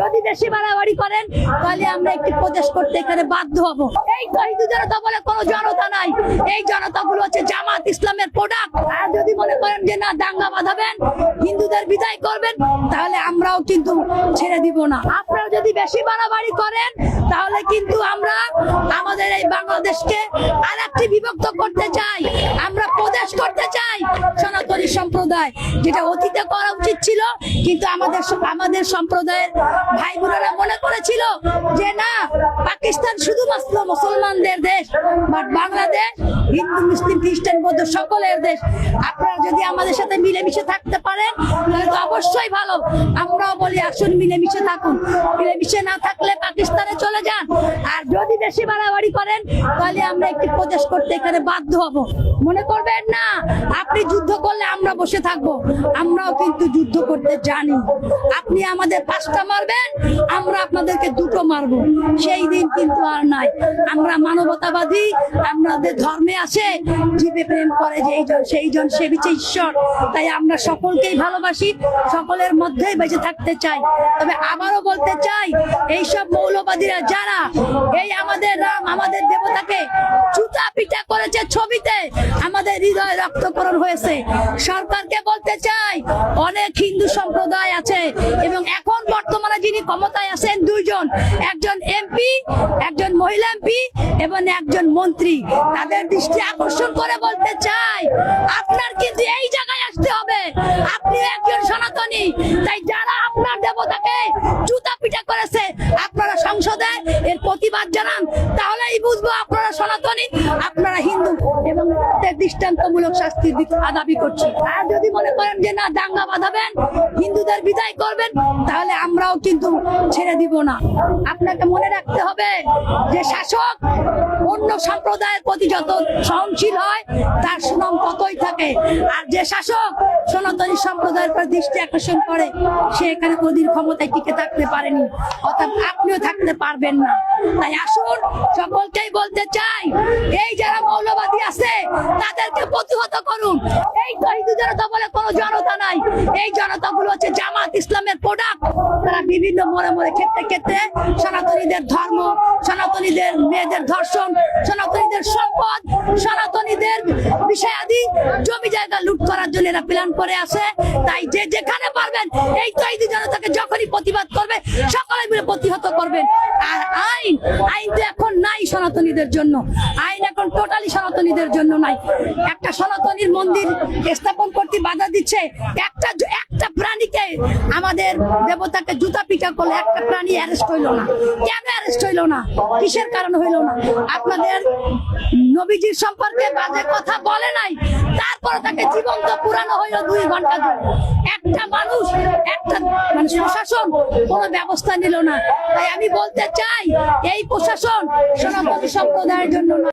যদি বেশি বাড়াবাড়ি করেন তাহলে আমরা একটি প্রদেশ করতে এখানে বাধ্য হব। এই তৌহিদি জনতা বলে কোনো জনতা নাই, এই জনতাগুলো হচ্ছে জামাত ইসলামের প্রোডাক্ট। আর যদি মনে করেন যে না দাঙ্গা বাঁধাবেন, হিন্দুদের বিদায় করবেন, তাহলে আমরাও কিন্তু ছেড়ে দিব না। আপনারা যদি বেশি বাড়াবাড়ি করেন তাহলে কিন্তু আমরা আমাদের এই বাংলাদেশকে আরেকটি বিভক্ত করতে চাই, আমরা প্রদেশ করতে চাই। সনাতনী সম্প্রদায় যেটা অতীতে করা উচিত ছিল, কিন্তু আমাদের সম্প্রদায়ের ভাই বোনেরা মনে করেছিল যে না পাকিস্তান শুধুমাত্র মুসলমানদের দেশ, বাট বাংলাদেশ হিন্দু মুসলিম খ্রিস্টান বৌদ্ধ সকলের দেশ। আপনারা যদি আমাদের সাথে মিলেমিশে থাকতে পারেন তাহলে তো অবশ্যই ভালো। আমরাও বলি আসুন মিলেমিশে থাকুন, মিলেমিশে না থাকলে পাকিস্তানে চলে যান। আর যদি বেশি বাড়াবাড়ি করেন তাহলে আমরা একটি প্রদেশ করতে এখানে বাধ্য হব। মনে করবেন না আপনি যুদ্ধ করলে আমরা বসে থাকবো, আমরাও কিন্তু যুদ্ধ করতে জানি। আপনি আমাদের 5টা মারবেন, আমরা আপনাদেরকে 2টো মারবো, সেই দিন কিন্তু আর নাই। আমরা মানবতাবাদী, আমাদের ধর্মে আছে জীবে প্রেম করে যে সেইজন সে বিচে ঈশ্বর। তাই আমরা সকলকেই ভালোবাসি, সকলের মধ্যেই বেঁচে থাকতে চাই। তবে আবারও বলতে চাই, এইসব মৌলবাদীরা যারা এই আমাদের রাম আমাদের দেবতাকে জুতা পিটা করেছে, ছবিতে আমাদের হৃদয় রক্তকরণ হয়েছে। সরকারকে বলতে চাই, অনেক হিন্দু সম্প্রদায় আছে এবং এখন বর্তমানে যিনি ক্ষমতায় আছেন 2 জন, একজন এমপি, একজন মহিলা এমপি এবং একজন মন্ত্রী। তাদের দৃষ্টি আকর্ষণ করে বলতে চাই, আপনার কিন্তু এই জায়গায় আসতে হবে। আপনি একজন সনাতনী, তাই যারা আপনার দেবতাকে জুতা পিটা করেছে আপনারা সংসদে এর প্রতিবাদ জানান, তাহলেই বুঝবো আপনারা সনাতনী, আপনারা হিন্দু, এবং দৃষ্টান্তমূলক শাস্তির দাবি করছি। আর যদি মনে করেন যে না দাঙ্গা বাঁধাবেন, হিন্দুদের বিদায় করবেন, তাহলে আমরাও কিন্তু ছেড়ে দিব না। আপনাকে মনে রাখতে হবে যে শাসক অন্য সম্প্রদায়ের প্রতি যত সহনশীল হয় তার সুনাম ততই থাকে। আর যে শাসক সনাতনী সম্প্রদায়ের প্রতি দৃষ্টি আকর্ষণ করে, সে এখানে কোনদিন ক্ষমতায় টিকে থাকতে পারেনি, অর্থাৎ আপনিও থাকতে পারবেন না। তাই আসুন সকলকেই বলতে চাই, এই যারা মৌলবাদী আছে তাদেরকে প্রতিহত করুন। এই তৌহিদি জনতা বলে কোনো জনতা নাই, এই জনতাগুলো হচ্ছে জামাত ইসলামের প্রোডাক্ট। তারা বিভিন্ন মোড়ে ক্ষেত্রে সনাতনীদের ধর্ম, সনাতনীদের মেয়েদের ধর্ষণ, সনাতনীদের সম্পদ, সনাতনীদের বিষয়াদি জমি জায়গা লুট করার জন্য এরা প্ল্যান করে আসে। তাই যে যেখানে পারবেন এই তৌহিদি জনতাকে যখনই প্রতিবাদ করবে সকলে মিলে প্রতিহত করবেন। আর আইন তো এখন নাই সনাতনীদের জন্য, আইন এখন টোটালি সনাতনীদের জন্য নাই। একটা সনাতনীর মন্দির স্থাপন করতে বাধা দিচ্ছে, একটা প্রাণীকে আমাদের দেবতাকে জুতা পিটা করলে একটা প্রাণী অ্যারেস্ট হইলো না। কেন অ্যারেস্ট হইলো না? কিসের কারণ হইলো না? আপনাদের নবীজির সম্পর্কে বাজে কথা বলে নাই, তারপরে তাকে জীবন্ত পুরানো হইলো 2 ঘন্টা ধরে। একটা মানুষ, একটা প্রশাসন কোনো ব্যবস্থা নিল না। তাই আমি বলতে চাই, এই প্রশাসন সনাতনী সম্প্রদায়ের জন্য না।